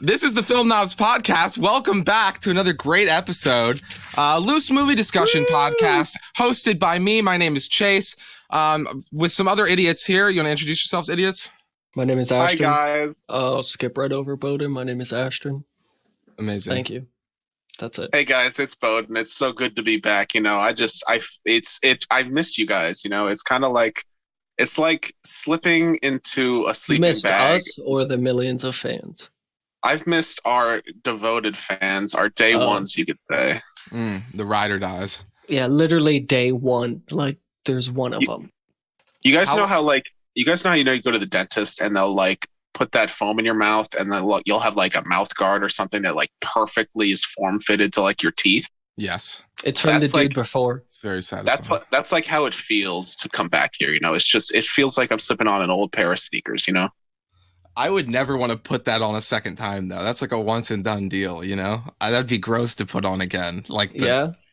This is the Film Knobs Podcast. Welcome back to another great episode. Loose movie discussion podcast hosted by me. My name is Chase. With some other idiots here. You want to introduce yourselves, idiots? My name is Ashton. Hi, guys. I'll skip right over Bowden. My name is Ashton. Amazing. Thank you. That's it. Hey, guys. It's Bowden. It's so good to be back. You know, I've missed you guys. You know, it's kind of like, it's like slipping into a You sleeping missed bag. us or the millions of fans? I've missed our devoted fans, our day ones, you could say. The ride or dies. Yeah, literally day one. Like, there's one of them. You guys know how you go to the dentist and they'll like put that foam in your mouth and then you'll have like a mouth guard or something that like perfectly is form fitted to like your teeth. Yes. It's from the dude like, before. It's very satisfying. That's like how it feels to come back here. You know, it feels like I'm slipping on an old pair of sneakers. You know. I would never want to put that on a second time, though. That's like a once and done deal, you know? That'd be gross to put on again. Like,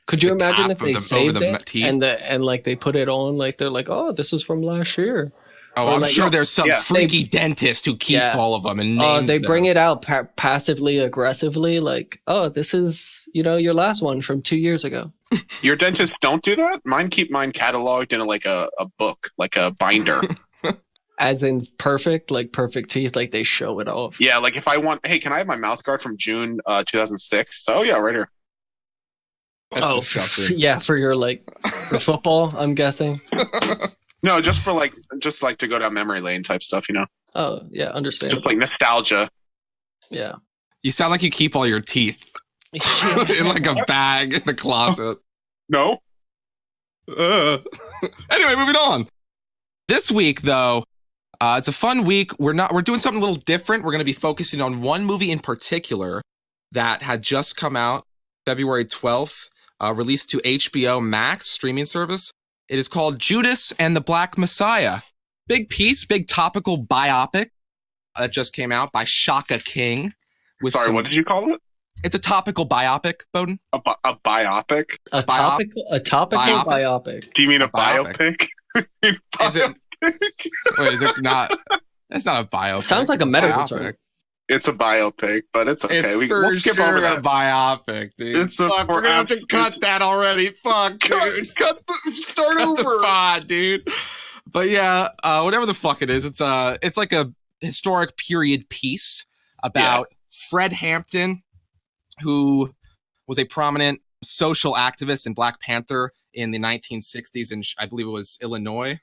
Could you imagine if they saved it teeth? and like they put it on, like they're like, oh, this is from last year. Oh, or I'm like, sure there's some freaky dentist who keeps all of them and names they them. bring it out passively aggressively, like, oh, this is, your last one from 2 years ago. Your dentists don't do that? Mine keep mine cataloged in like a book, like a binder. As in perfect teeth, like they show it off. Yeah, like if I want, hey, can I have my mouth guard from June 2006? Oh yeah, right here. That's disgusting. Yeah, for your for football, I'm guessing. No, just to go down memory lane type stuff, you know. Oh yeah, understandable. Just like nostalgia. Yeah. You sound like you keep all your teeth in like a bag in the closet. No. Anyway, moving on. This week, though, it's a fun week. We're doing something a little different. We're going to be focusing on one movie in particular that had just come out February 12th, released to HBO Max streaming service. It is called Judas and the Black Messiah. Big topical biopic that just came out by Shaka King. Sorry, what did you call it? It's a topical biopic, Bowden. A biopic? A topical biopic. Do you mean a biopic? Is it? Wait, is it not? It's not a biopic. Sounds like a medical term. It's a biopic, but it's okay. We'll skip over that. A biopic, dude. Fuck, we're gonna have to cut that already. Fuck, dude. Start over. The pod, dude. But yeah, whatever the fuck it is, it's like a historic period piece about Fred Hampton, who was a prominent social activist in Black Panther in the 1960s, and I believe it was Illinois,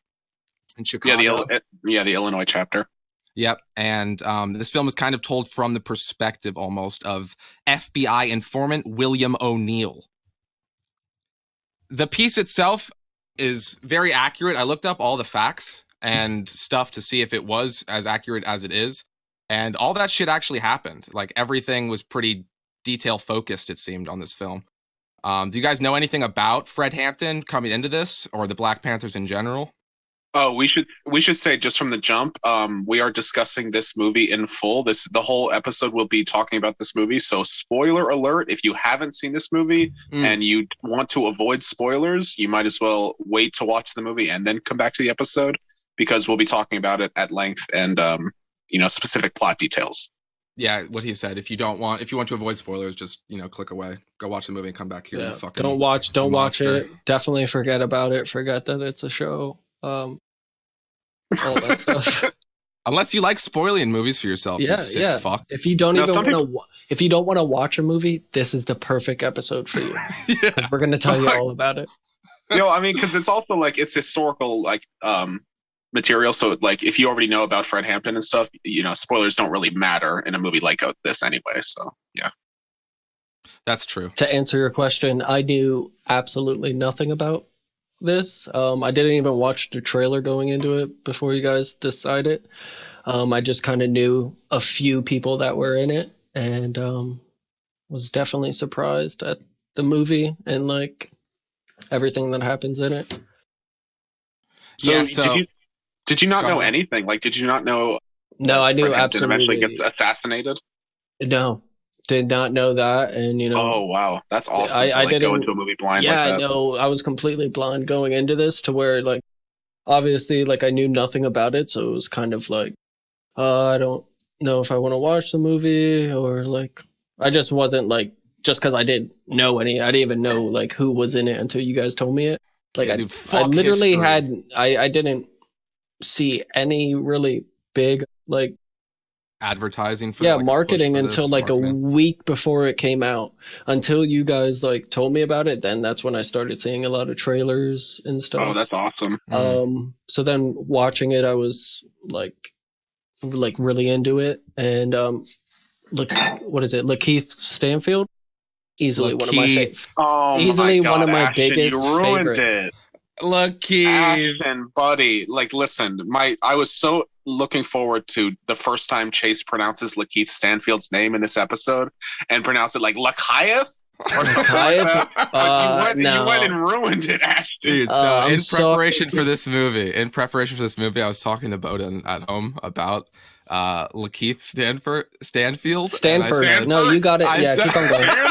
in Chicago. The Illinois chapter. Yep, and this film is kind of told from the perspective almost of FBI informant William O'Neill. The piece itself is very accurate. I looked up all the facts and stuff to see if it was as accurate as it is, and all that shit actually happened. Like, everything was pretty detail-focused, it seemed, on this film. Do you guys know anything about Fred Hampton coming into this, or the Black Panthers in general? Oh, we should say just from the jump, we are discussing this movie in full. The whole episode will be talking about this movie. So spoiler alert, if you haven't seen this movie and you want to avoid spoilers, you might as well wait to watch the movie and then come back to the episode, because we'll be talking about it at length and specific plot details. Yeah, what he said. If you want to avoid spoilers, just click away. Go watch the movie and come back here. Yeah. Fucking Don't watch it. Definitely forget about it. Forget that it's a show. All that stuff. Unless you like spoiling movies for yourself. Yeah, you sick fuck. If you don't want to watch a movie, this is the perfect episode for you. Because we're going to tell you all about it. I mean, because it's also like it's historical material. So like if you already know about Fred Hampton and stuff, spoilers don't really matter in a movie like this anyway. So yeah. That's true. To answer your question, I knew absolutely nothing about this. I didn't even watch the trailer going into it before you guys decided. I just kind of knew a few people that were in it, and was definitely surprised at the movie and like everything that happens in it. Did you not know anything? Like, did you not know? No, I knew Fred Hampton absolutely. Eventually gets assassinated. No, did not know that, and Oh wow, that's awesome! I didn't go into a movie blind. Yeah, like that. I know. I was completely blind going into this, to where obviously I knew nothing about it, so it was kind of like, I don't know if I want to watch the movie or like I just wasn't like just because I didn't know any. I didn't even know like who was in it until you guys told me it. Like Yeah, dude, I fuck literally history. I didn't see any really big like Advertising for like a push marketing for until this like a marketing. week before it came out. Until you guys like told me about it, then that's when I started seeing a lot of trailers and Oh, stuff. that's awesome. So then watching it, I was like really into it, and look, what is it? Lakeith Stanfield, easily one of my Lakeith. Oh my easily one God, of my Ashton, you biggest ruined favorite. it. Lakeith. Ashton, buddy, like, listen, I was so looking forward to the first time Chase pronounces Lakeith Stanfield's name in this episode and pronounce it like Lakeith or something like that. But you went and ruined it, Ashton. Dude, so I'm in preparation sorry. for this movie, I was talking to Bowden at home about Lakeith Stanfield. And I said, No, you got it. I Yeah, said- keep on going.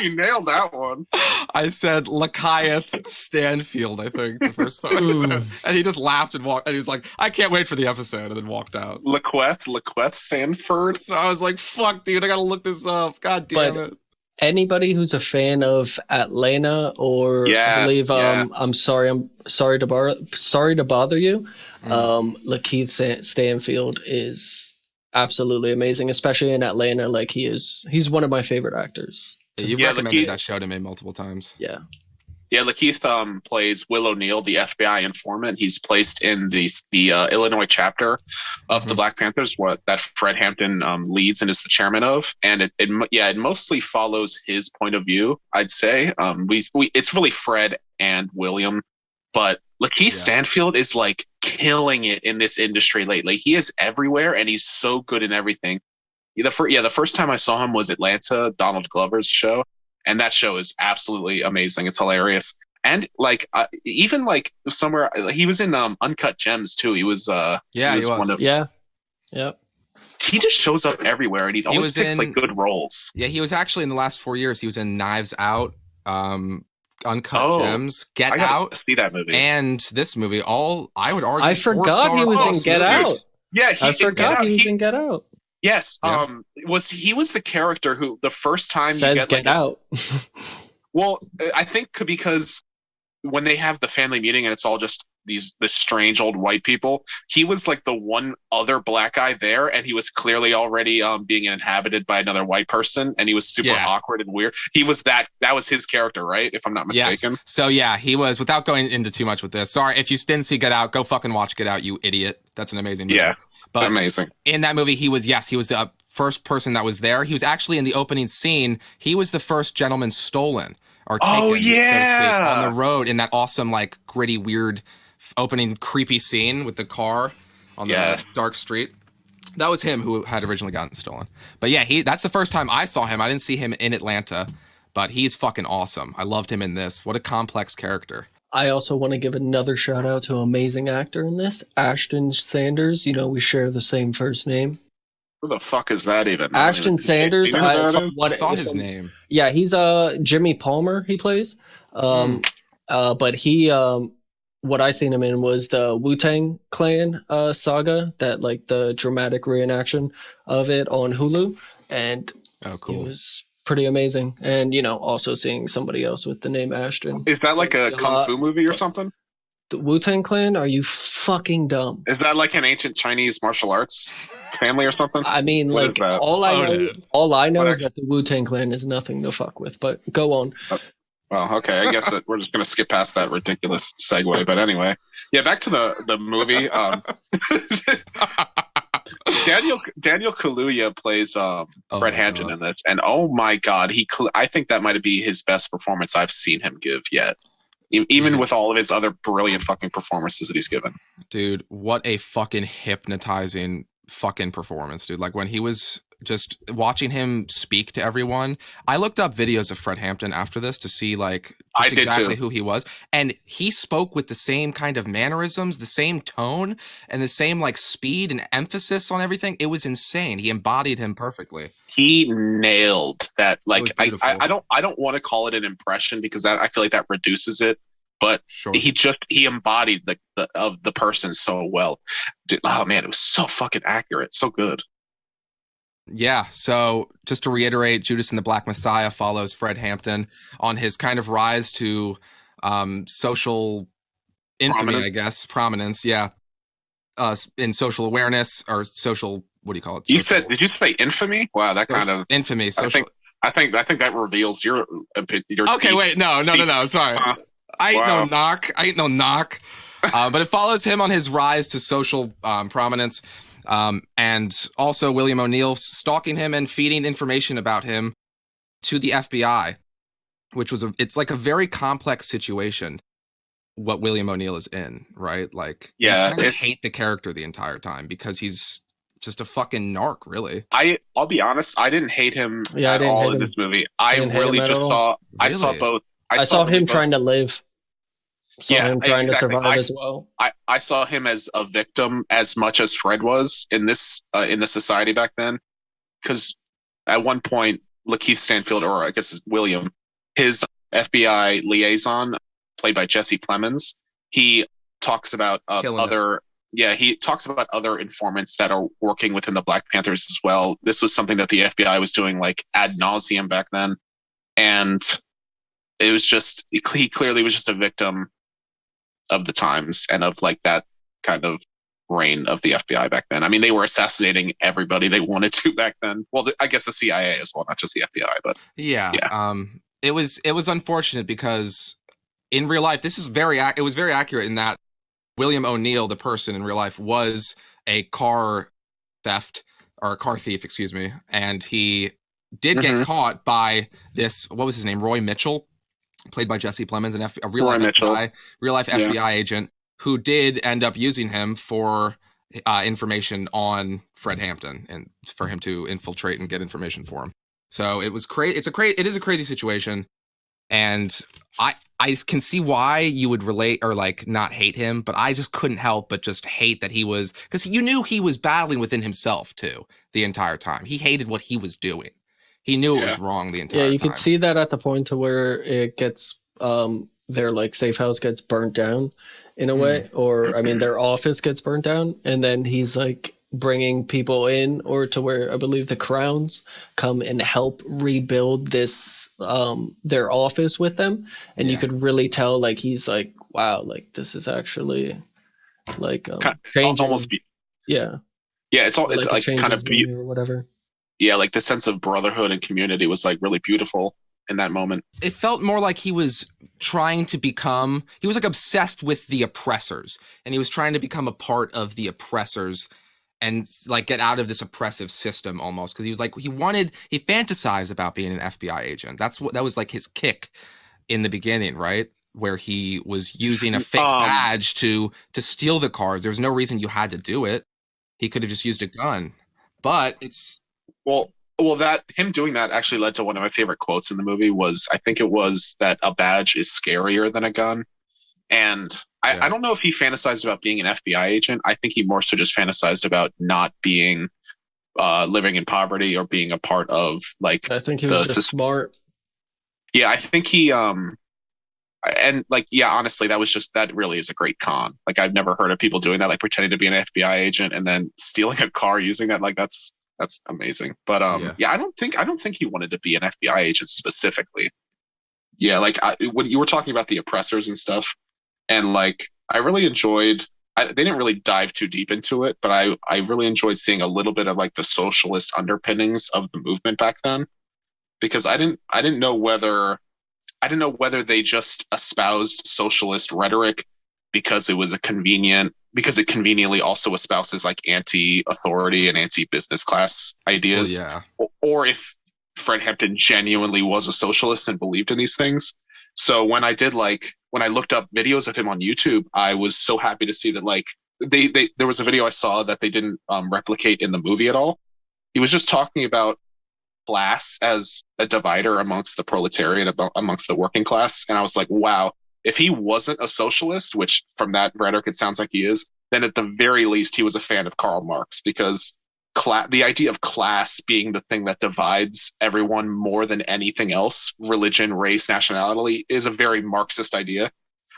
You nailed that one. I said Lakeith Stanfield, I think, the first time I said it. And he just laughed and walked, and he was like, I can't wait for the episode, and then walked out. Lakeith Sanford. So I was like, fuck, dude, I gotta look this up. God damn it. Anybody who's a fan of Atlanta or I believe I'm sorry to bother you. Lakeith Stanfield is absolutely amazing, especially in Atlanta. Like he's one of my favorite actors. You've recommended that show to me multiple times. Yeah. Yeah, Lakeith plays Will O'Neill, the FBI informant. He's placed in the Illinois chapter of the Black Panthers, what that Fred Hampton leads and is the chairman of. And it mostly follows his point of view, I'd say. It's really Fred and William, but Lakeith Stanfield is like killing it in this industry lately. He is everywhere, and he's so good in everything. The first time I saw him was Atlanta, Donald Glover's show. And that show is absolutely amazing. It's hilarious. And like even like somewhere he was in Uncut Gems too. He was he was. Yep. He just shows up everywhere, and he always picks like good roles. Yeah, he was actually in the last 4 years. He was in Knives Out, Uncut Gems, Get Out, see that movie, and this movie. All I would argue. I forgot he was in Get Out. Yeah, I forgot he was in Get Out. Yes, he was the character who the first time says you get out. Well, I think because when they have the family meeting and it's all just this strange old white people, he was like the one other black guy there, and he was clearly already being inhabited by another white person, and he was super awkward and weird. He was that was his character, right? If I'm not mistaken. Yes. So yeah, he was. Without going into too much with this, sorry if you didn't see Get Out, go fucking watch Get Out, you idiot. That's an amazing movie. Yeah. But amazing. In that movie, he was the first person that was there. He was actually in the opening scene. He was the first gentleman stolen or taken, so to speak, on the road in that awesome, like gritty, weird opening, creepy scene with the car on the dark street. That was him who had originally gotten stolen. But yeah, that's the first time I saw him. I didn't see him in Atlanta, but he's fucking awesome. I loved him in this. What a complex character. I also want to give another shout out to an amazing actor in this, Ashton Sanders. You know, we share the same first name. Who the fuck is that even? Ashton Sanders. I saw his name. Yeah, he's Jimmy Palmer. He plays. But he, what I seen him in was the Wu-Tang Clan saga, that like the dramatic reenaction of it on Hulu, and cool. It was pretty amazing. And you know, also seeing somebody else with the name Ashton. Is that like a kung fu movie or something? The Wu-Tang Clan? Are you fucking dumb? Is that like an ancient Chinese martial arts family or something? I mean, like all I know is that the Wu-Tang Clan is nothing to fuck with. But go on. Well, okay, I guess that we're just gonna skip past that ridiculous segue. But anyway, yeah, back to the movie. Daniel Kaluuya plays Fred Hampton in this, and oh my god, I think that might be his best performance I've seen him give yet. Even with all of his other brilliant fucking performances that he's given. Dude, what a fucking hypnotizing fucking performance, dude. Like when he was just watching him speak to everyone. I looked up videos of Fred Hampton after this to see like exactly who he was. And he spoke with the same kind of mannerisms, the same tone, and the same like speed and emphasis on everything. It was insane. He embodied him perfectly. He nailed that. Like I don't want to call it an impression because I feel like that reduces it. But he embodied the person so well. Dude, oh man, it was so fucking accurate, so good. Yeah, so just to reiterate, Judas and the Black Messiah follows Fred Hampton on his kind of rise to social infamy, Prominent. I guess, prominence, yeah, in social awareness or social, what do you call it? You Social, said, did you say infamy? Wow, that kind of. infamy, I social. think, I think that reveals your your. Okay, deep, wait, no, sorry. uh, I ain't no wow. knock. I ain't no knock. But it follows him on his rise to social prominence. And also William O'Neill stalking him and feeding information about him to the FBI, which was it's like a very complex situation what William O'Neill is in, right? Like, Yeah, you kind of it's. hate the character the entire time because he's just a fucking narc, really. I'll be honest. I didn't hate him Yeah, I at didn't all hate in him. this movie. I I didn't hate really him at just all. saw. I saw Really? both. I saw really him both. trying to live. Saw Yeah, him trying to exactly. survive as well. I saw him as a victim as much as Fred was in the society back then. Because at one point, Lakeith Stanfield, or I guess it's William, his FBI liaison, played by Jesse Plemons, he talks about Killing it. other. Yeah, he talks about other informants that are working within the Black Panthers as well. This was something that the FBI was doing like ad nauseum back then, and it was just he clearly was just a victim of the times and of like that kind of reign of the FBI back then. I mean, they were assassinating everybody they wanted to back then. Well, I guess the CIA as well, not just the FBI, but Yeah. yeah. It was unfortunate because in real life, this is it was very accurate in that William O'Neill, the person in real life, was a car theft or a car thief, excuse me, and he did get Mhm. caught by this. What was his name? Roy Mitchell, played by Jesse Plemons, a real Roy life Mitchell. Yeah. FBI agent who did end up using him for information on Fred Hampton and for him to infiltrate and get information for him. So it was crazy. It is a crazy situation, and I can see why you would relate or like not hate him, but I just couldn't help but just hate that he was, because you knew he was battling within himself too the entire time. He hated what he was doing. He knew it was wrong the entire Yeah, time. you could see that at the point to where it gets their like safe house gets burnt down in a way, or I mean their office gets burnt down, and then he's like bringing people in, or to where I believe the Crowns come and help rebuild this their office with them, and you Yeah. could really tell like he's like, wow, like this is actually like changing. Almost. Yeah, Yeah, it's all. or, It's like it like kind changes of. me or whatever. Yeah, like the sense of brotherhood and community was like really beautiful in that moment. It felt more like he was trying to become, he was like obsessed with the oppressors, and he was trying to become a part of the oppressors and like get out of this oppressive system almost, because he was like he fantasized about being an FBI agent. That was like his kick in the beginning, right? Where he was using a fake badge to steal the cars. There was no reason you had to do it. He could have just used a gun. But it's Well, that him doing that actually led to one of my favorite quotes in the movie. Was I think it was that a badge is scarier than a gun, and I don't know if he fantasized about being an FBI agent. I think he more so just fantasized about not being living in poverty or being a part of like I think he was just smart. Yeah, I think he and like yeah, honestly, that really is a great con. Like I've never heard of people doing that, like pretending to be an FBI agent and then stealing a car using that. Like that's amazing. But yeah, I don't think he wanted to be an FBI agent specifically. Yeah, like when you were talking about the oppressors and stuff, and like I really enjoyed. They didn't really dive too deep into it, but I really enjoyed seeing a little bit of like the socialist underpinnings of the movement back then, because I didn't know whether they just espoused socialist rhetoric because it conveniently also espouses like anti-authority and anti-business class ideas, or if Fred Hampton genuinely was a socialist and believed in these things. So when I looked up videos of him on YouTube, I was so happy to see that like there was a video I saw that they didn't replicate in the movie at all. He was just talking about class as a divider amongst the proletariat, amongst the working class. And I was like, wow, if he wasn't a socialist, which from that rhetoric it sounds like he is, then at the very least he was a fan of Karl Marx, because the idea of class being the thing that divides everyone more than anything else, religion, race, nationality, is a very Marxist idea.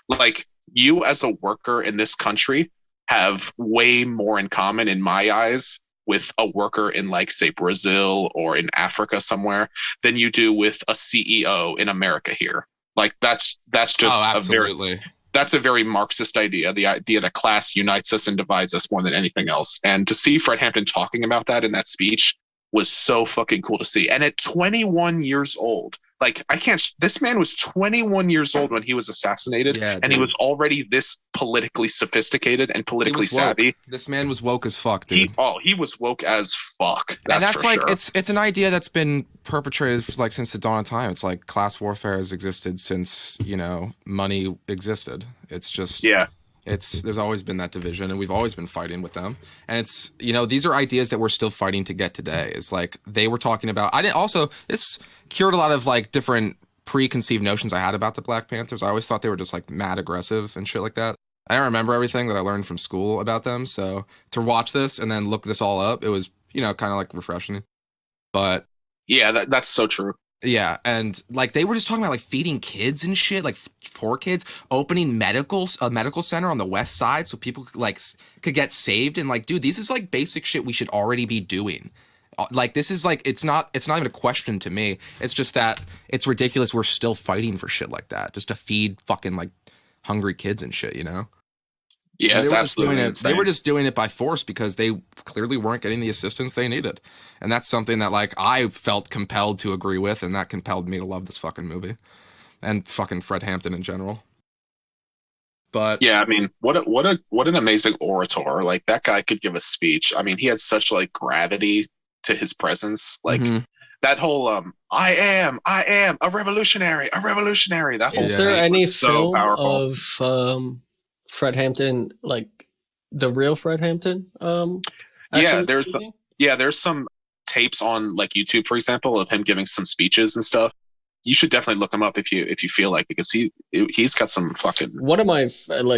Like, you as a worker in this country have way more in common in my eyes with a worker in, like, say, Brazil or in Africa somewhere than you do with a CEO in America here. Like, that's just absolutely. That's a very Marxist idea, the idea that class unites us and divides us more than anything else. And to see Fred Hampton talking about that in that speech was so fucking cool to see. And at 21 years old, like, this man was 21 years old when he was assassinated, and he was already this politically sophisticated and politically savvy. This man was woke as fuck, dude. He was woke as fuck. That's like, sure. It's an idea that's been perpetrated like since the dawn of time. It's like class warfare has existed since, money existed. It's just, there's always been that division, and we've always been fighting with them. And it's, these are ideas that we're still fighting to get today. It's like they were talking about, this cured a lot of like different preconceived notions I had about the Black Panthers. I always thought they were just like mad aggressive and shit like that. I don't remember everything that I learned from school about them. So to watch this and then look this all up, it was, kind of like refreshing. But yeah, that's so true. Yeah, and like they were just talking about like feeding kids and shit, like poor kids, opening a medical center on the west side so people could get saved. And like, dude, this is like basic shit we should already be doing. Like, this is like, it's not even a question to me. It's just that it's ridiculous we're still fighting for shit like that just to feed fucking like hungry kids and shit, Yeah, it's absolutely insane. They were just doing it by force because they clearly weren't getting the assistance they needed. And that's something that like I felt compelled to agree with, and that compelled me to love this fucking movie and fucking Fred Hampton in general. But yeah, I mean, what an amazing orator. Like, that guy could give a speech. I mean, he had such like gravity to his presence. Like that whole I am a revolutionary. That whole Is there any film of Fred Hampton, like the real Fred Hampton? There's some tapes on like YouTube, for example, of him giving some speeches and stuff. You should definitely look him up if you feel like, because he's got some fucking. One of my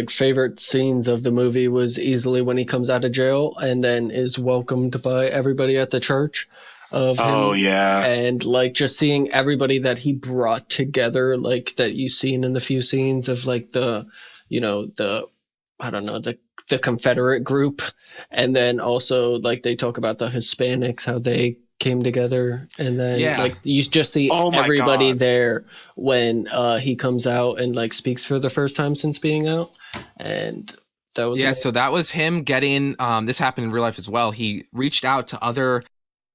favorite scenes of the movie was easily when he comes out of jail and then is welcomed by everybody at the church. And like just seeing everybody that he brought together, like that you've seen in the few scenes of like the Confederate group, and then also like they talk about the Hispanics, how they came together, and then like you just see everybody there when he comes out and like speaks for the first time since being out. And that was so that was him getting this happened in real life as well. He reached out to other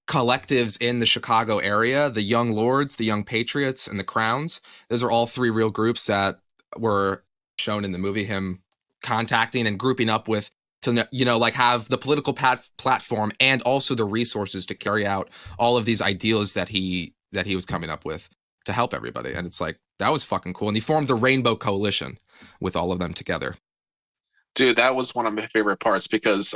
collectives in the Chicago area, the Young Lords, the Young Patriots, and the Crowns. Those are all three real groups that were shown in the movie, him contacting and grouping up with to like have the political platform and also the resources to carry out all of these ideals that he was coming up with to help everybody. And it's like, that was fucking cool. And he formed the Rainbow Coalition with all of them together. Dude, that was one of my favorite parts, because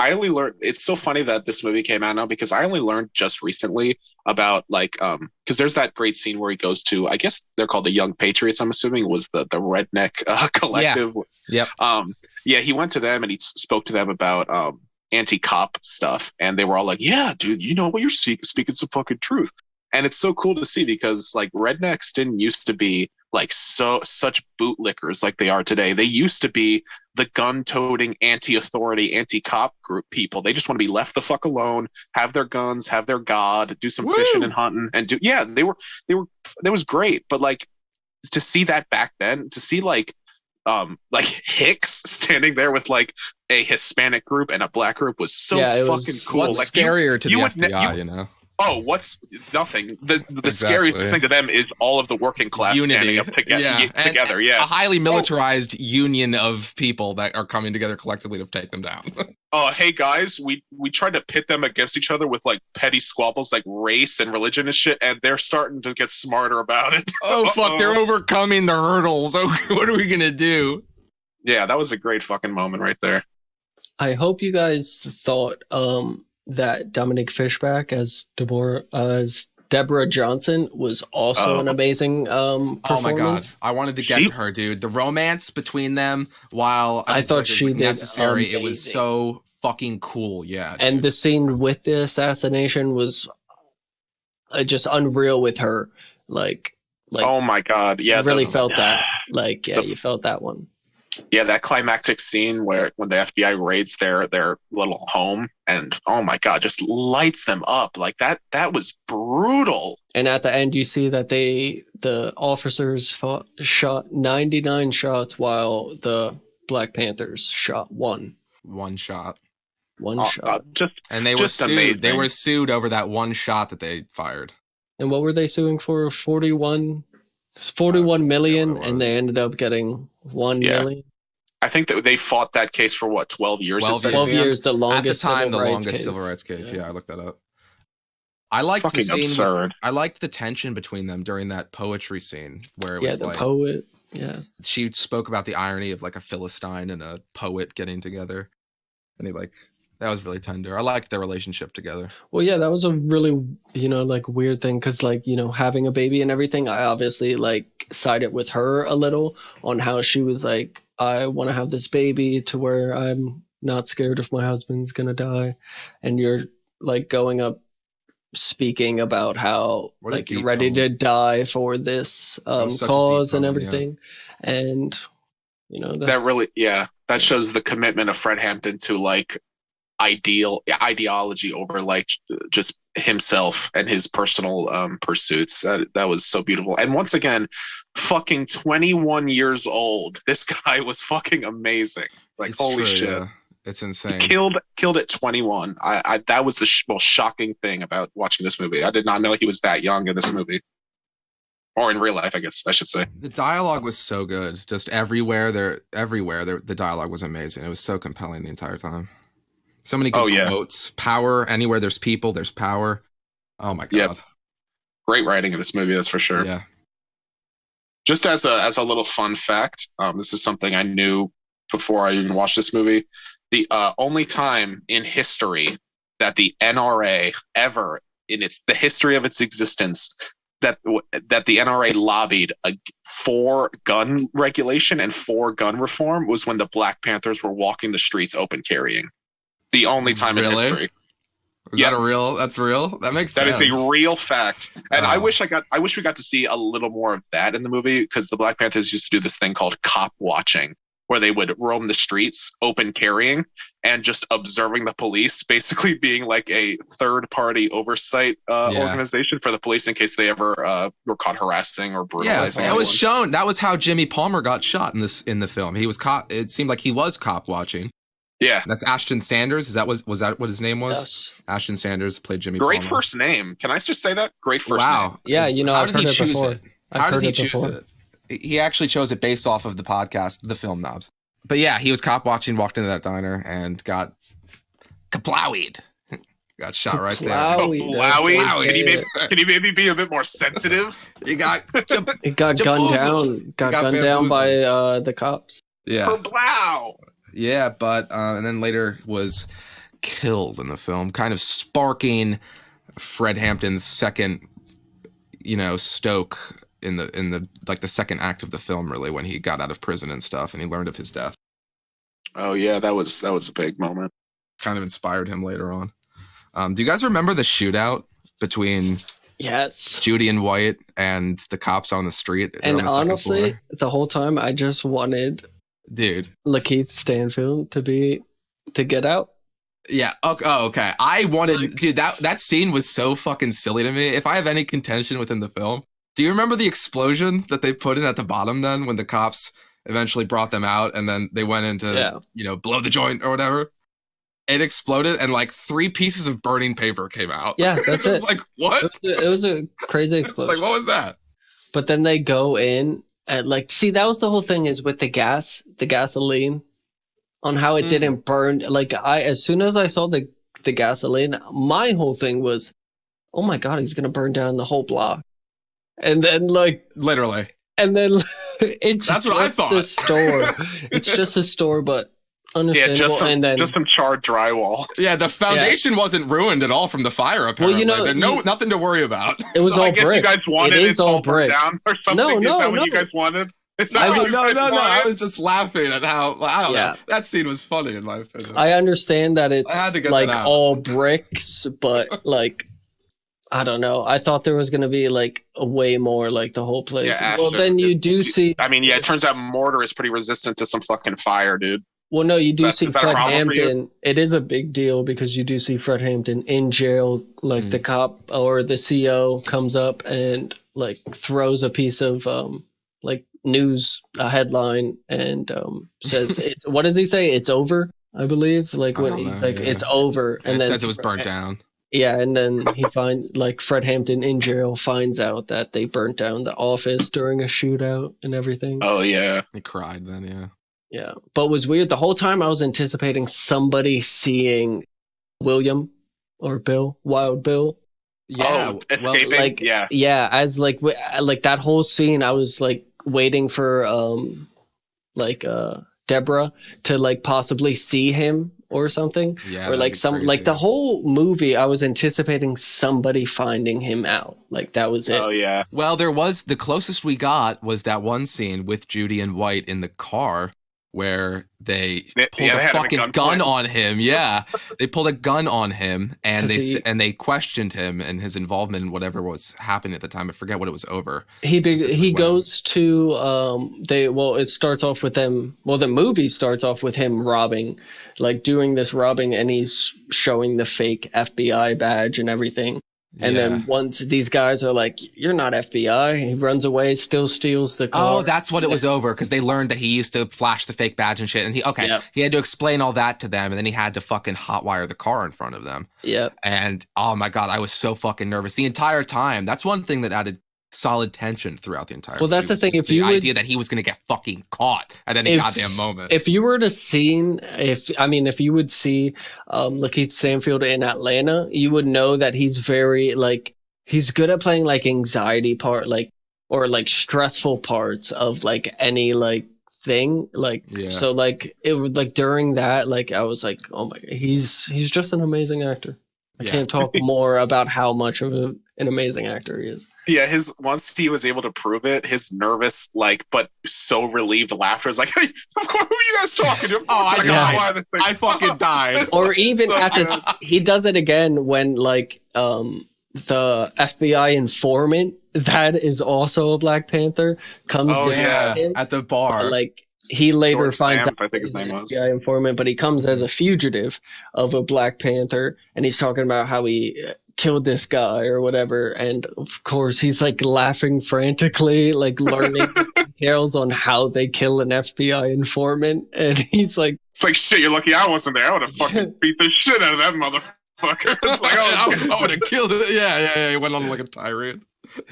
I only learned, it's so funny that this movie came out now, because I only learned just recently about like, because there's that great scene where he goes to, I guess they're called the Young Patriots, I'm assuming was the redneck collective. He went to them and he spoke to them about anti-cop stuff, and they were all like, yeah, dude, what, you're speaking some fucking truth. And it's so cool to see, because like rednecks didn't used to be like such bootlickers like they are today. They used to be the gun-toting, anti-authority, anti-cop group people. They just want to be left the fuck alone, have their guns, have their god, do some fishing and hunting, and they was great. But like, to see that back then, to see like Hicks standing there with like a Hispanic group and a black group was so fucking cool. What's like, scarier to the FBI, Oh, what's nothing? The scariest thing to them is all of the working class standing up together. A highly militarized union of people that are coming together collectively to take them down. Hey guys, we tried to pit them against each other with like petty squabbles like race and religion and shit, and they're starting to get smarter about it. Oh fuck, they're overcoming the hurdles. Okay, what are we gonna do? Yeah, that was a great fucking moment right there. I hope you guys thought that Dominique Fishback as Deborah Johnson was also an amazing performance. Oh my god, I wanted to get to her, dude. The romance between them, while I thought she did necessary, amazing. It was so fucking cool. Yeah, dude. And the scene with the assassination was just unreal with her. Like oh my god, yeah, you really felt that. Like, yeah, you felt that one. Yeah, that climactic scene when the FBI raids their little home and oh my god, just lights them up like that was brutal. And at the end, you see that the officers shot 99 shots while the Black Panthers shot one. One shot. One shot. And they were sued. Amazing. They were sued over that one shot that they fired. And what were they suing for? 41 million, and they ended up getting 1 million. I think that they fought that case for what, 12 years? 12 years, the longest at the time, the longest civil rights case. Yeah, I looked that up. I liked fucking the scene. Absurd. I liked the tension between them during that poetry scene where it was the poet. Yes, she spoke about the irony of like a Philistine and a poet getting together, and that was really tender. I liked their relationship together. Well, yeah, that was a really, like weird thing because having a baby and everything, I obviously sided with her a little on how she was like, I want to have this baby to where I'm not scared if my husband's going to die. And you're going up speaking about how you're ready to die for this cause and everything. Yeah. And, that really, that shows the commitment of Fred Hampton to ideology over just himself and his personal pursuits. That was so beautiful. And once again, fucking 21 years old. This guy was fucking amazing. Holy shit. Yeah. It's insane. He killed at 21. I that was the most shocking thing about watching this movie. I did not know he was that young in this movie. Or in real life, I guess I should say. The dialogue was so good. Just everywhere, the dialogue was amazing. It was so compelling the entire time. So many good quotes. Power. Anywhere there's people, there's power. Oh my god. Yep. Great writing in this movie, that's for sure. Yeah. Just as a little fun fact, this is something I knew before I even watched this movie. The only time in history that the NRA ever, in the history of its existence, that the NRA lobbied for gun regulation and for gun reform was when the Black Panthers were walking the streets open carrying. The only time in history. Is that that's real? That makes sense. That is a real fact. And I wish we got to see a little more of that in the movie, because the Black Panthers used to do this thing called cop watching, where they would roam the streets open carrying and just observing the police, basically being like a third party oversight organization for the police in case they ever were caught harassing or brutalizing. Yeah, that was shown. That was how Jimmy Palmer got shot in the film. He was it seemed like he was cop watching. Yeah, that's Ashton Sanders. Was that what his name was? Yes. Ashton Sanders played Jimmy. Great Palmer. First name. Can I just say that? Great first name. Wow. Yeah, I've heard it before. How did he choose it? He actually chose it based off of the podcast, The Film Knobs. But yeah, he was cop watching, walked into that diner, and got kablowied. Got shot right there. Kablowied. Can you maybe be a bit more sensitive? He got gunned down. Got gunned down by the cops. Yeah. Kablow. Yeah, but and then later was killed in the film, kind of sparking Fred Hampton's second, stoke in the the second act of the film, really, when he got out of prison and stuff, and he learned of his death. Oh yeah, that was a big moment. Kind of inspired him later on. Do you guys remember the shootout between Judy and Wyatt and the cops on the street? And honestly, the whole time I just wanted Lakeith Stanfield to get out. Yeah. Okay. I wanted, that scene was so fucking silly to me. If I have any contention within the film, do you remember the explosion that they put in at the bottom then when the cops eventually brought them out and then they went into, blow the joint or whatever? It exploded and 3 pieces of burning paper came out. Yeah, that's it. What? It was a crazy explosion. What was that? But then they go in and that was the whole thing is with the gasoline, on how it didn't burn. As soon as I saw the gasoline, my whole thing was, oh my God, he's going to burn down the whole block. And then literally. And then it's that's what I thought. The store. It's just a store, but understandable. Just some charred drywall. Yeah, the foundation wasn't ruined at all from the fire. Apparently, nothing to worry about. It was all brick. I guess you guys wanted it all brick down or something. No, is that what you guys wanted? No. I was just laughing at how I don't know. That scene was funny in my opinion. I understand that it's all bricks, but I don't know. I thought there was gonna be like a way more like the whole place. Yeah, Well, then you do see. I mean, yeah, it turns out mortar is pretty resistant to some fucking fire, dude. Well, no, you do Is see that a Fred problem for you? Hampton. It is a big deal because you do see Fred Hampton in jail. Like the cop or the CO comes up and like throws a piece of like news, a headline, and says it's. What does he say? It's over. I believe. Like I when don't he's know, like, yeah. it's over, And and it then says it was burnt down. Yeah, and then he finds like Fred Hampton in jail finds out that they burnt down the office during a shootout and everything. Oh yeah. He cried then, yeah. Yeah, but it was weird. The whole time I was anticipating somebody seeing William or Bill, Wild Bill. Yeah, well, escaping? Like yeah. as like like that whole scene, I was like waiting for like Deborah to like possibly see him or something, yeah, or like that'd be some crazy. like the whole movie. I was anticipating somebody finding him out. Like that was it. Oh yeah. Well, there was the closest we got was that one scene with Judy and White in the car where they pulled they a had him at fucking gunpoint. gun on him. Yeah, they pulled a gun on him, and 'Cause they questioned him and his involvement in whatever was happening at the time. I forget what it was over. He Specifically when. goes to it starts off with them. Well, the movie starts off with him robbing, like doing this robbing, and he's showing the fake FBI badge and everything. And then once these guys are like, "You're not FBI," he runs away, still steals the car. Oh, that's what it was over, because they learned that he used to flash the fake badge and shit. And he had to explain all that to them, and then he had to fucking hotwire the car in front of them. Yep. And oh my god, I was so fucking nervous the entire time. That's one thing that added solid tension throughout the entire. Well, that's movie, the thing. was If you would, idea that he was going to get fucking caught at any goddamn moment. If you were to see, if you would see Lakeith Stanfield in Atlanta, you would know that he's very like he's good at playing like anxiety part, like or like stressful parts of like any like thing, like so like it was like during that like I was like, oh my, he's just an amazing actor. I can't talk more about how much of an amazing actor he is. Yeah, once he was able to prove it, his nervous, like, but so relieved laughter is like, hey, of course, who are you guys talking to? I died. I fucking died. Or even at this, he does it again when like the FBI informant that is also a Black Panther comes to him at the bar. Like he later George finds Lamp, out I think his he's an name was. FBI informant, but he comes as a fugitive of a Black Panther, and he's talking about how he killed this guy or whatever. And of course, he's like laughing frantically, like learning details on how they kill an FBI informant. And he's like, it's like, shit, you're lucky I wasn't there. I would have fucking beat the shit out of that motherfucker. It's like, I would have killed it. Yeah. He went on like a tirade.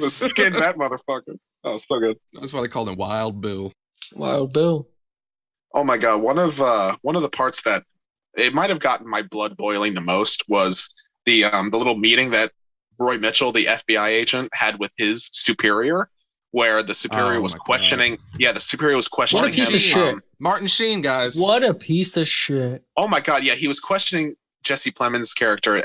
Was skin that motherfucker. That was so good. That's why they called him Wild Bill. Wild Bill. Oh my god, one of the parts that it might have gotten my blood boiling the most was the little meeting that Roy Mitchell, the FBI agent, had with his superior, where the superior was questioning. God. Yeah, the superior was questioning him. What a piece of shit. Martin Sheen, guys. What a piece of shit. Oh my god, yeah, he was questioning Jesse Plemons' character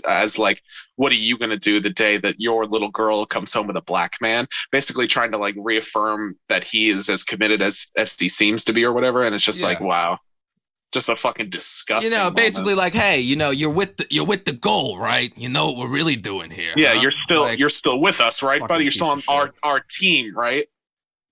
as like, what are you going to do the day that your little girl comes home with a black man? Basically trying to like reaffirm that he is as committed as he seems to be or whatever. And it's just like, wow, just a fucking disgusting basically like, hey, you're with the goal, right? You know what we're really doing here. Yeah, huh? you're still with us, right, buddy? You're still on our team, right?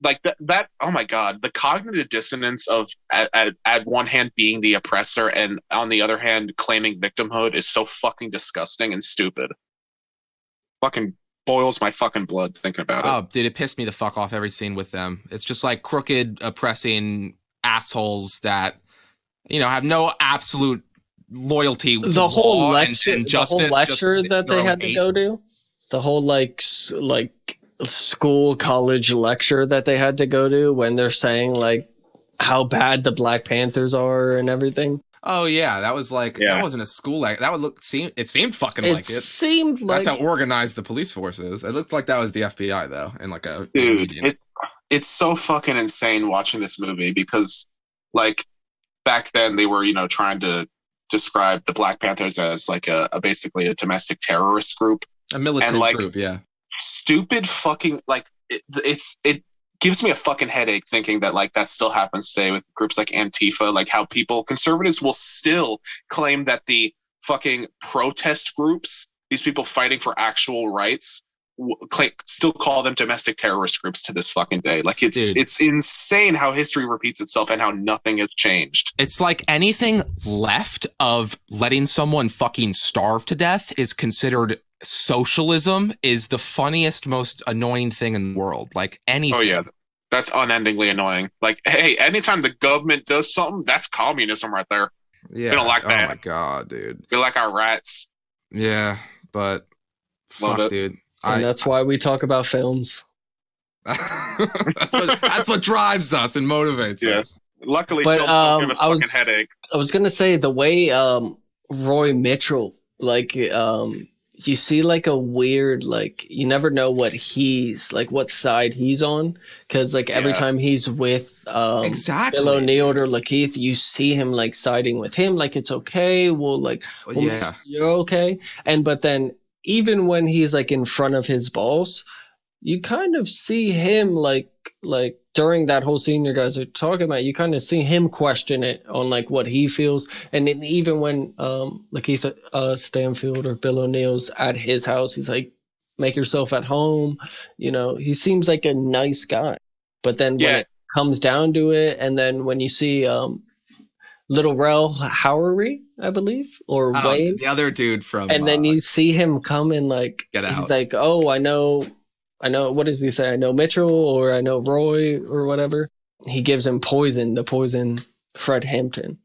Like that oh my god, the cognitive dissonance of at one hand being the oppressor and on the other hand claiming victimhood is so fucking disgusting and stupid. Fucking boils my fucking blood thinking about it. Oh, dude, it pissed me the fuck off every scene with them. It's just like crooked, oppressing assholes that have no absolute loyalty to the whole law lecture, and justice. The whole lecture that they had to go to, the whole like school college lecture that they had to go to when they're saying like how bad the Black Panthers are and everything. Oh yeah, that was like that wasn't a school like that it seemed fucking like it. Seemed like that's how organized the police force is. It looked like that was the FBI though, and like a dude. It's so fucking insane watching this movie because like back then they were trying to describe the Black Panthers as like a basically a domestic terrorist group, a militant group, yeah. Stupid fucking like it gives me a fucking headache thinking that like that still happens today with groups like Antifa, like how conservatives will still claim that the fucking protest groups these people fighting for actual rights still call them domestic terrorist groups to this fucking day. Like it's insane how history repeats itself and how nothing has changed. It's like anything left of letting someone fucking starve to death is considered socialism, is the funniest, most annoying thing in the world. Like anything. Oh yeah, that's unendingly annoying. Like, hey, anytime the government does something, that's communism right there. Yeah. We don't like that. Oh my god, dude. We like our rights. Yeah, but fuck, dude. And that's why we talk about films. that's what drives us and motivates us. Luckily, but films don't give a fucking headache. I was gonna say the way Roy Mitchell, like you see like a weird, like you never know what side he's on, because like every time he's with exactly Bill O'Neill or Lakeith, you see him like siding with him, like it's okay, you're okay, but then even when he's like in front of his boss, you kind of see him like during that whole scene you guys are talking about, you kind of see him question it on like what he feels. And then even when Lakeith Stanfield or Bill O'Neill's at his house, he's like, make yourself at home. You know, he seems like a nice guy. But then when it comes down to it, and then when you see Little Rel Howery, I believe, or Wayne, the other dude from, and then you see him come and like, Get Out. He's like, oh, I know, what does he say? I know Mitchell, or I know Roy, or whatever. He gives him poison to poison Fred Hampton.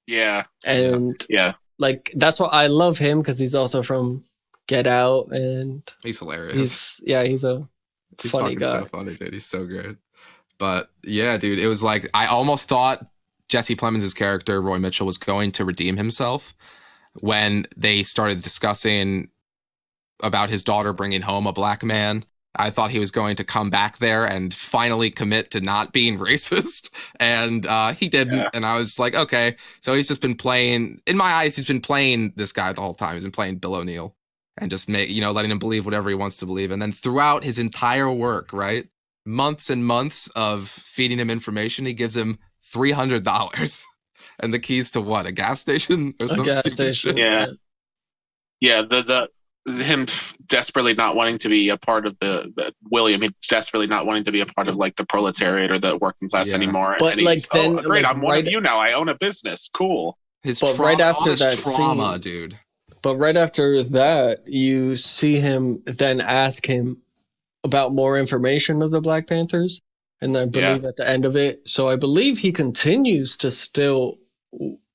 Yeah. And like, that's why I love him, because he's also from Get Out, and he's hilarious. He's a funny guy. So funny, dude. He's so great. But yeah, dude, it was like, I almost thought Jesse Plemons' character, Roy Mitchell, was going to redeem himself when they started discussing about his daughter bringing home a black man. I thought he was going to come back there and finally commit to not being racist. And he didn't. Yeah. And I was like, okay. So he's just been playing, in my eyes, he's been playing this guy the whole time. He's been playing Bill O'Neill and just letting him believe whatever he wants to believe. And then throughout his entire work, right? Months and months of feeding him information, he gives him $300 and the keys to what? A gas station or some gas station? Yeah. Yeah. Him desperately not wanting to be a part of William, he desperately not wanting to be a part of like the proletariat or the working class anymore. But like then, great, like, I'm one of you now. I own a business. Cool. Right after that trauma, scene, dude. But right after that, you see him then ask him about more information of the Black Panthers, and I believe at the end of it. So I believe he continues to still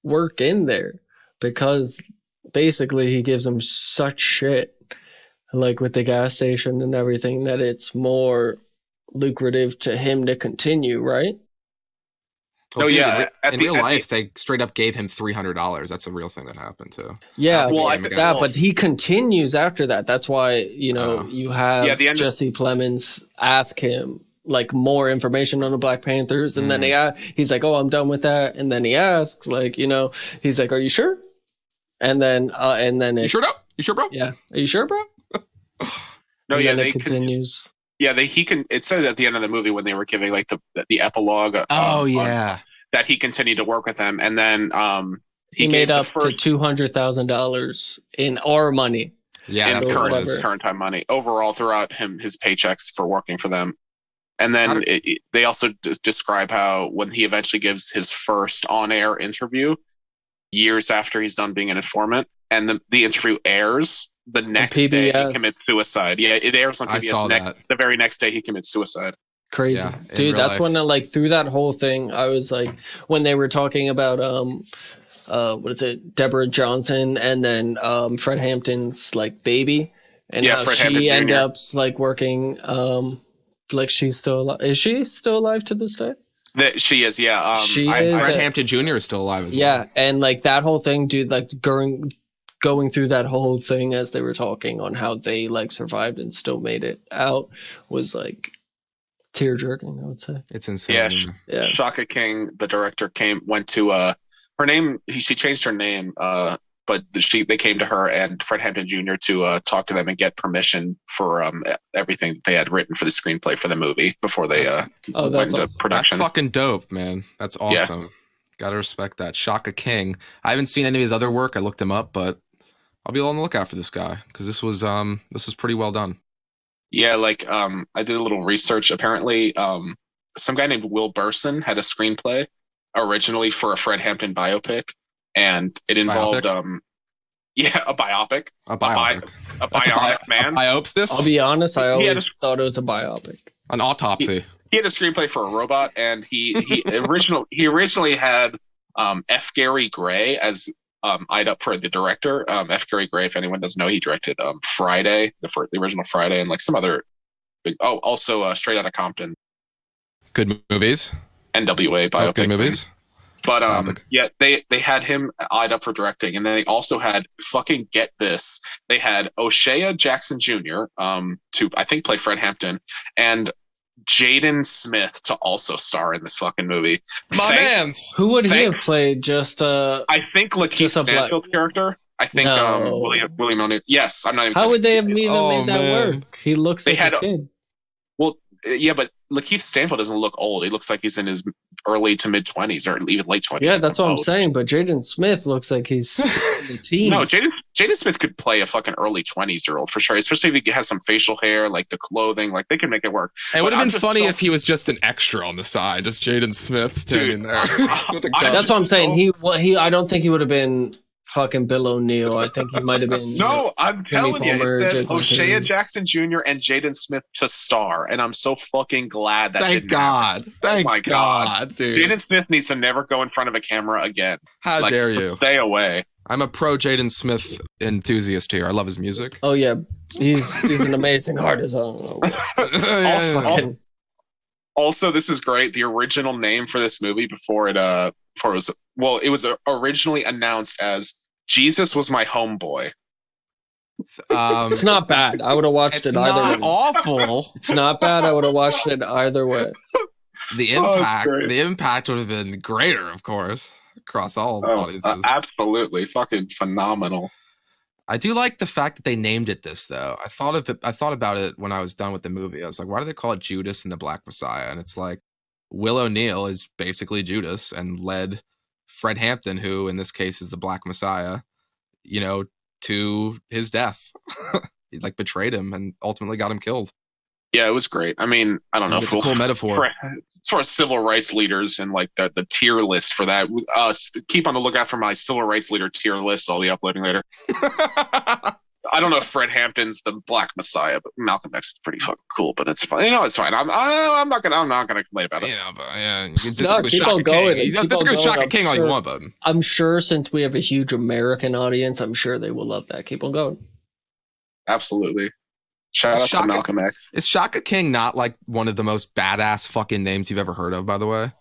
work in there, because basically he gives him such shit, like with the gas station and everything, that it's more lucrative to him to continue, right? Well, in real life, they straight up gave him $300. That's a real thing that happened too. Yeah, but he continues after that. That's why, you have Jesse Plemons ask him like more information on the Black Panthers, and then he's like, "Oh, I'm done with that." And then he asks, like, he's like, "Are you sure?" And then you sure, bro? You sure, bro? Yeah, are you sure, bro? No, and then it continues. It said at the end of the movie when they were giving like the epilogue. That he continued to work with them, and then he made up to $200,000 in our money. Yeah, in current time money overall throughout his paychecks for working for them. And then they also describe how when he eventually gives his first on-air interview, years after he's done being an informant, and the interview airs, the next day he commits suicide. Yeah, it airs on PBS. The very next day he commits suicide. Crazy. Dude, that's when through that whole thing, I was like, when they were talking about Deborah Johnson, and then Fred Hampton's like baby, and how Fred she ended up like working like she's still alive. Is she still alive to this day? She is, yeah. Fred Hampton Jr. is still alive as well. Yeah, and like that whole thing, dude, like going through that whole thing as they were talking on how they like survived and still made it out was like tear jerking, I would say. It's insane. Yeah. Shaka King, the director, went to her name. She changed her name, but they came to her and Fred Hampton Jr. to talk to them and get permission for everything they had written for the screenplay for the movie before they went into production. That's fucking dope, man. That's awesome. Gotta respect that. Shaka King. I haven't seen any of his other work. I looked him up, but I'll be on the lookout for this guy because this was pretty well done. Yeah, like I did a little research. Apparently, some guy named Will Burson had a screenplay originally for a Fred Hampton biopic, and it involved Biopic? a biopic, A biopic. a bionic man. Biopsis? I'll be honest, I He had always thought it was a biopic. An autopsy. He had a screenplay for a robot, and he originally had F. Gary Gray as eyed up for the director. F. Gary Gray, if anyone doesn't know, he directed Friday, the original Friday, and like some other big. Oh, also Straight Outta Compton, Good movies. NWA Both biopic good movies. thing. But Biopic. yeah, they had him eyed up for directing, and they also had fucking get this. They had O'Shea Jackson Jr. To I think play Fred Hampton, and Jaden Smith to also star in this fucking movie. My man's. Who would he have played? Just I think Lakeith Just a black- Stanfield character. I think No. William O'Neill. Yes, I'm not even. how would they have even Oh, made that man. work? He looks They like had a kid. Well, yeah, but Lakeith Stanfield doesn't look old. He looks like he's in his early to mid 20s or even late 20s. Yeah, that's what I'm Oh. saying. But Jaden Smith looks like he's 17. No, Jaden Smith could play a fucking early 20s-year-old for sure, especially if he has some facial hair, like the clothing, like they can make it work. It would But have I'm been just funny so- if he was just an extra on the side, just Jaden Smith standing Dude, there with a I- gun. That's what I'm saying. I don't think he would have been fucking Bill O'Neill. I think he might have been. No, I'm telling you, Palmer, it says Jason O'Shea James. Jackson Jr. and Jaden Smith to star, and I'm so fucking glad that Thank didn't happen. God. Thank my God. God, dude. Jaden Smith needs to never go in front of a camera again. How Like, dare just you? Stay away. I'm a pro Jaden Smith enthusiast here. I love his music. Oh yeah, he's an amazing artist. I don't know. Also- Also, this is great. The original name for this movie before it was originally announced as Jesus Was My Homeboy. It's not bad. I would have watched It's it either not way. awful. It's not bad. I would have watched it either way. The Oh, it's impact, great. the impact would have been greater, of course, across all Oh, audiences. absolutely, fucking phenomenal. I do like the fact that they named it this, though. I thought about it when I was done with the movie. I was like, why do they call it Judas and the Black Messiah? And it's like Will O'Neill is basically Judas and led Fred Hampton, who in this case is the Black Messiah, to his death. He like betrayed him and ultimately got him killed. Yeah, it was great. I mean, I don't know. It's a cool metaphor. As far as civil rights leaders and like the tier list for that, keep on the lookout for my civil rights leader tier list. I'll be uploading later. I don't know if Fred Hampton's the Black Messiah, but Malcolm X is pretty fucking cool. But it's fine. It's fine. I'm not gonna complain about it. But yeah, you can No, disagree with keep Shaka on going. King. You know, Keep on disagree with going. Shaka I'm King all you sure- want, but I'm sure since we have a huge American audience, I'm sure they will love that. Keep on going. Absolutely. Shout out Shaka- to Malcolm X. is Shaka King not like one of the most badass fucking names you've ever heard of, by the way?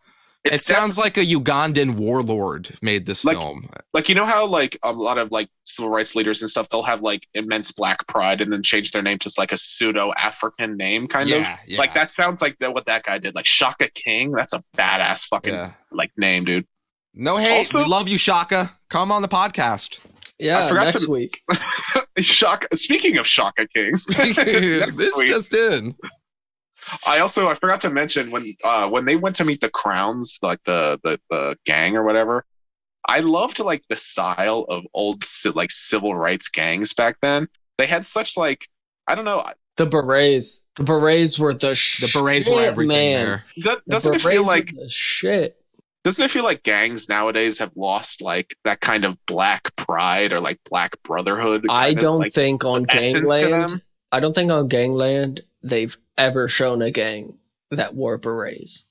It sounds like a Ugandan warlord made this film. Like, you know how like a lot of like civil rights leaders and stuff, they'll have like immense black pride and then change their name to like a pseudo African name kind of. Yeah. Like that sounds like what that guy did. Like Shaka King, that's a badass fucking like name, dude. No hate. Also- We love you, Shaka. Come on the podcast. Yeah, forgot next to- week. Shaka. Speaking of Shaka King, this week. just in. I forgot to mention when they went to meet the Crowns, like the gang or whatever. I loved like the style of old like civil rights gangs back then. They had such like I don't know. The berets. The berets were the shit. The berets were everything man. there. Doesn't it feel like the shit? Doesn't it feel like gangs nowadays have lost like that kind of black pride or like black brotherhood? I don't like, think on essence to Gangland. them? I don't think on Gangland they've ever shown a gang that wore berets.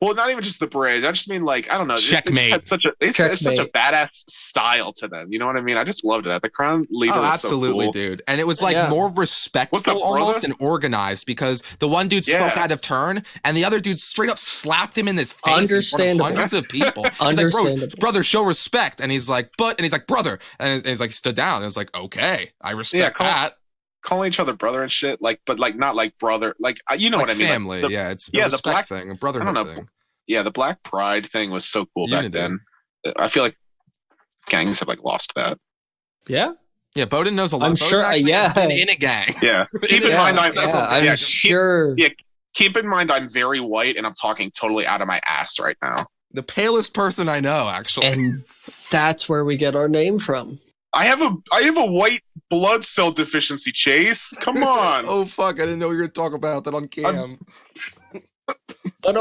Well, not even just the berets. I just mean like I don't know. Checkmate. It's such a Checkmate. badass style to them. You know what I mean? I just loved that. The Crown leader. Oh, was absolutely, so cool. dude. And it was like Yeah. more What's up, respectful brother? almost and organized because the one dude spoke Yeah. out of turn and the other dude straight up slapped him in his face in front of Understandable. hundreds of people. He's like, bro, Understandable. brother, show respect. And he's like, brother. And he's like, stood down. And it's like, okay, I respect call- that. Calling each other brother and shit, like, but like not like brother, like you know Like what I mean? Like, family. the- Yeah, it's a yeah, the respect black- thing, a I brotherhood don't know. thing. Yeah, the black pride thing was so cool Unity. back then. I feel like gangs have like lost that. Yeah, Yeah, Bowden knows a lot. I'm Bowden sure- actually has yeah. been in a gang. Yeah. Keep in Yeah, mind, I'm, I'm yeah, sure. keep in mind, I'm very white and I'm talking totally out of my ass right now. The palest person I know, actually. And that's where we get our name from. I have a white blood cell deficiency, Chase. Come on. Oh fuck! I didn't know you were gonna talk about that on cam. But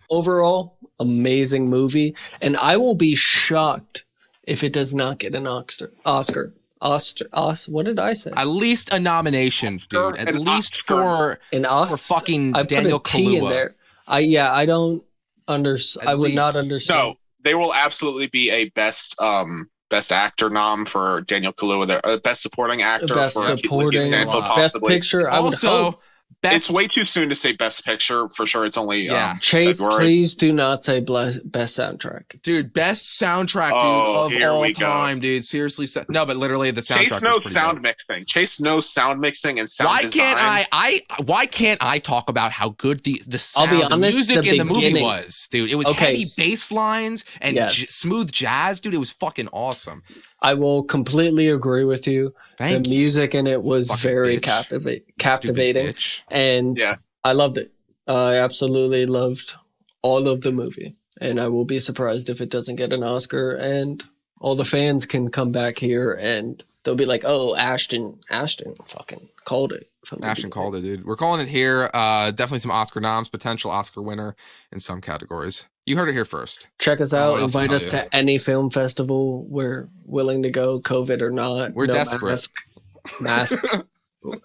overall, amazing movie, and I will be shocked if it does not get an Oscar. What did I say? At least a nomination, dude. At least for fucking I Daniel put a T in Kaluuya. there. I don't understand. I would not understand. No, there will absolutely be a best actor nom for Daniel Kaluuya. There, best supporting actor Best for supporting, Stanfield, best possibly. picture. I would Also, hope. best. It's way too soon to say best picture for sure. It's only Chase, February. please do not say best soundtrack. Dude, best soundtrack, Oh, dude, here of all we go. time, dude. Seriously, no, but literally the soundtrack. Chase knows was pretty sound dope. mixing. Chase knows sound mixing and sound Why design. can't why can't I talk about how good the sound, I'll be honest, the music the in the movie beginning- was, dude? It was Okay. heavy bass lines and Yes. smooth jazz, dude. It was fucking awesome. I will completely agree with you. Thank the you. music in it was Fucking very bitch. captivating, Stupid bitch. and Yeah. I loved it. I absolutely loved all of the movie, and I will be surprised if it doesn't get an Oscar. And all the fans can come back here, and they'll be like, "Oh, Ashton fucking called it." Ashton called it, dude. We're calling it here. Definitely some Oscar noms, potential Oscar winner in some categories. You heard it here first. Check us I don't know out. what else to Invite tell us you. to any film festival. We're willing to go, COVID or not. We're desperate. Mask.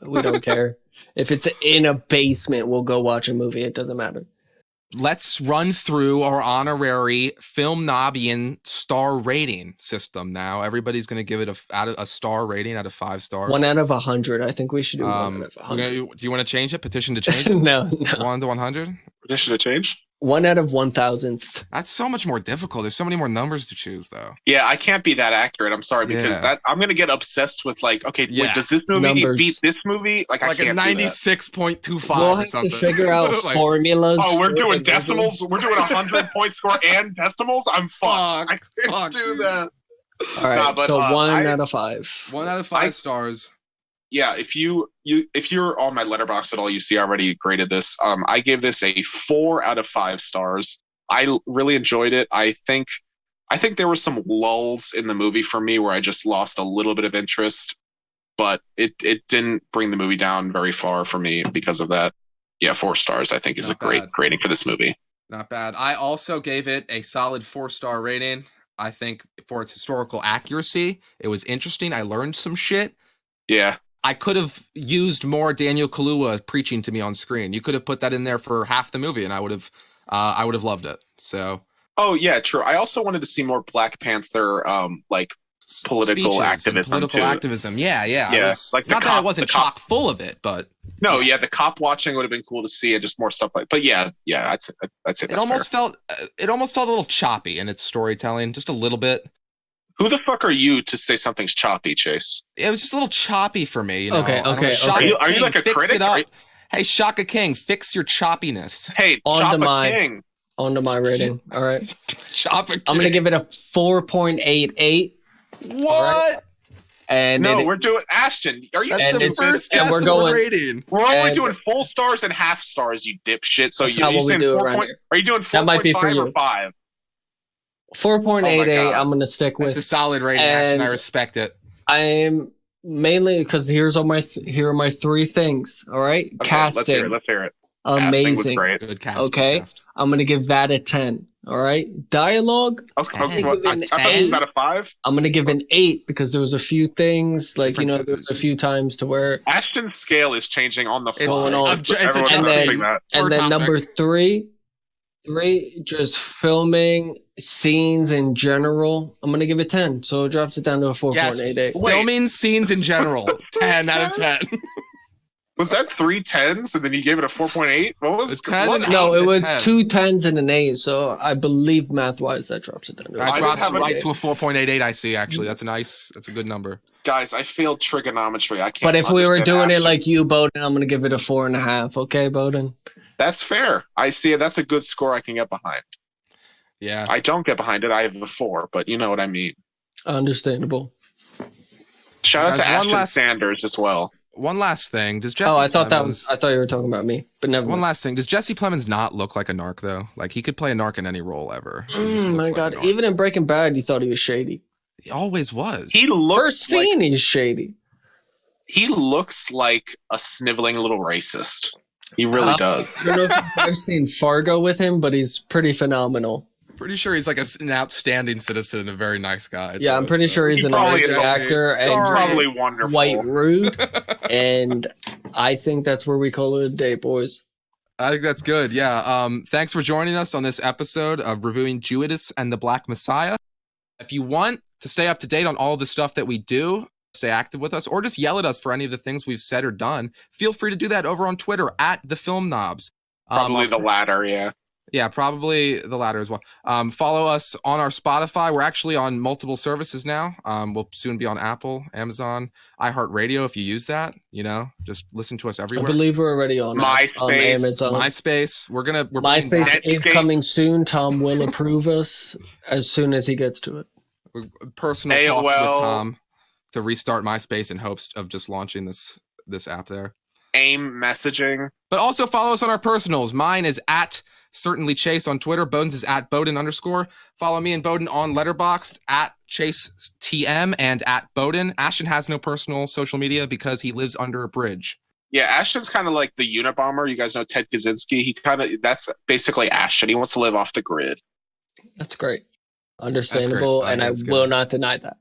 We don't care. If it's in a basement, we'll go watch a movie. It doesn't matter. Let's run through our honorary Film Nobian star rating system now. Everybody's going to give it a star rating out of 5 stars. 1 out of 100. I think we should do 1 out of 100. Do you want to change it? Petition to change it? No. 1 to 100? Petition to change? 1 out of 1,000. That's so much more difficult. There's so many more numbers to choose, though. Yeah, I can't be that accurate. I'm sorry because Yeah. I'm gonna get obsessed with like, okay, Yeah. wait, does this movie Numbers. beat this movie? Like I Like a can't do that. 96.25 We'll or have something. to figure out Like, formulas. Oh, we're for doing the movie. decimals. We're doing 100-point score and decimals. I'm fucked. I can't fuck, do dude. that. All right, Nah, but, so 1 I- out of 5. 1 out of 5 stars. Yeah, if you're on my letterbox at all, you see I already graded this. I gave this a 4 out of 5 stars. I really enjoyed it. I think there were some lulls in the movie for me where I just lost a little bit of interest, but it didn't bring the movie down very far for me because of that. Yeah, 4 stars I think is Not a great bad. rating for this movie. Not bad. I also gave it a solid 4-star rating. I think for its historical accuracy, it was interesting. I learned some shit. Yeah. I could have used more Daniel Kaluuya preaching to me on screen. You could have put that in there for half the movie, and I would have loved it. So, Oh yeah, true. I also wanted to see more Black Panther like political speeches and activism, political too. activism. Yeah. Yeah, I was, like the not that I cop- wasn't the cop- chock full of it, but No, yeah, the cop watching would have been cool to see, and just more stuff like. But yeah, I'd say that's it almost felt a little choppy in its storytelling, just a little bit. Who the fuck are you to say something's choppy, Chase? It was just a little choppy for me. You know? Okay, I don't know. okay, Shaka okay. Are you King, like a fix critic? it up. Hey, Shaka King, fix your choppiness. Hey, On to Choppa my- King. On to my rating. All right. Shaka King. I'm going to give it a 4.88. What? And No, it- we're doing Ashton. Are you? That's And the it's- first and guess we're of going- the rating. We're only and- doing full stars and half stars, you dipshit. So That's you not what we saying do 4 around point? here. Are you doing That might be for 4.5 or you. 5? 4.88, Oh my God. I'm going to stick That's a with. solid rating, Ashton. I and- respect it. I'm mainly because here are my 3 things. All right. Okay, Casting. Let's hear it. Casting was Amazing. great. Good cast. Okay. Good cast. I'm going to give that a 10. All right. Dialogue. Okay, 10. well, I thought it was 10? about a 5. I'm going to give an 8 because there was a few things like, Different- there was a few times to where. Ashton's scale is changing on the It's, fly. going on. it's Everyone's And noticing then- that. And Or then topic. number 3, just filming scenes in general. I'm going to give it 10. So it drops it down to a 4.88. Yes. Wait. Filming scenes in general. 10 out of 10. Was that 3 10s and then you gave it a 4.8? What was A 10 what? and No, it was 10. 2 10s and an 8. So I believe math-wise that drops it down to That I drops didn't have right an- to a 4.88, I see, actually. That's a good number. Guys, I failed trigonometry. I can't. But if we were understand doing it Ashton. like you, Bowden, I'm going to give it a 4.5. Okay, Bowden? That's fair. I see it. That's a good score I can get behind. Yeah. I don't get behind it. I have a 4, but you know what I mean. Understandable. Shout out Guys, to one Ashton last- Sanders as well. One last thing. Does Jesse Oh, I thought Plemons, I thought you were talking about me, but never One mind. last thing. Does Jesse Plemons not look like a narc, though? Like, he could play a narc in any role ever. He just looks My like a God. narc. Even in Breaking Bad, you thought he was shady. He always was. He looks First scene, he's shady. He looks like a sniveling little racist. He really does. I don't know if I've seen Fargo with him, but he's pretty phenomenal. Pretty sure he's like an outstanding citizen, a very nice guy. Yeah, I'm pretty sure he's an amazing actor and probably wonderful. White rude. And I think that's where we call it a day, boys. I think that's good. Yeah. Thanks for joining us on this episode of reviewing Judas and the Black Messiah. If you want to stay up to date on all the stuff that we do, stay active with us, or just yell at us for any of the things we've said or done, feel free to do that over on Twitter at the Film Knobs. Probably the latter, yeah. Yeah, probably the latter as well. Follow us on our Spotify. We're actually on multiple services now. We'll soon be on Apple, Amazon, iHeartRadio if you use that. Just listen to us everywhere. I believe we're already on Amazon. MySpace. MySpace is coming soon. Tom will approve us as soon as he gets to it. Personal talks with Tom to restart MySpace in hopes of just launching this app there. AIM messaging. But also follow us on our personals. Mine is at Certainly Chase on Twitter. Bowden's is at Bowden _. Follow me and Bowden on Letterboxd at Chase TM and at Bowden. Ashton has no personal social media because he lives under a bridge. Yeah, Ashton's kind of like the Unabomber. You guys know Ted Kaczynski. That's basically Ashton. He wants to live off the grid. That's great. Understandable, and I will not deny that.